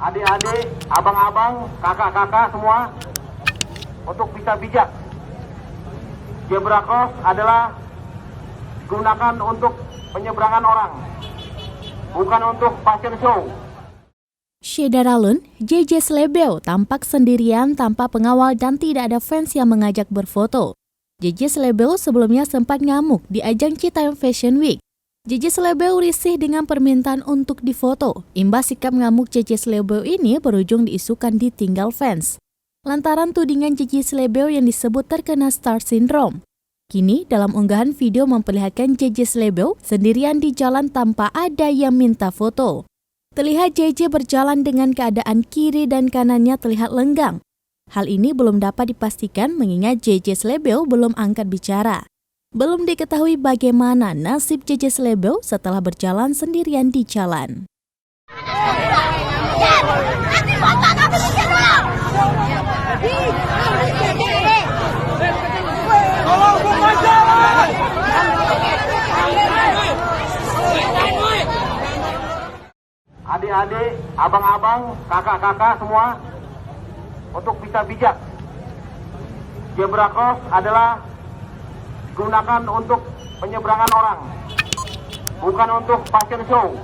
adik-adik, abang-abang, kakak-kakak semua untuk bisa bijak. Zebra cross adalah digunakan untuk penyeberangan orang, bukan untuk fashion show. Syedaralun, JJ Slebeo tampak sendirian tanpa pengawal dan tidak ada fans yang mengajak berfoto. JJ Slebeo sebelumnya sempat ngamuk di ajang Citayam Fashion Week. JJ Slebeo risih dengan permintaan untuk difoto. Imbas sikap ngamuk JJ Slebeo ini berujung diisukan ditinggal fans lantaran tudingan JJ Slebeo yang disebut terkena star syndrome. Kini dalam unggahan video memperlihatkan JJ Slebeo sendirian di jalan tanpa ada yang minta foto. Terlihat JJ berjalan dengan keadaan kiri dan kanannya terlihat lenggang. Hal ini belum dapat dipastikan mengingat JJ Slebeo belum angkat bicara. Belum diketahui bagaimana nasib JJ Slebeo setelah berjalan sendirian di jalan. Adik-adik, abang-abang, kakak-kakak semua untuk bisa bijak. Zebra cross adalah digunakan untuk penyeberangan orang, bukan untuk fashion show.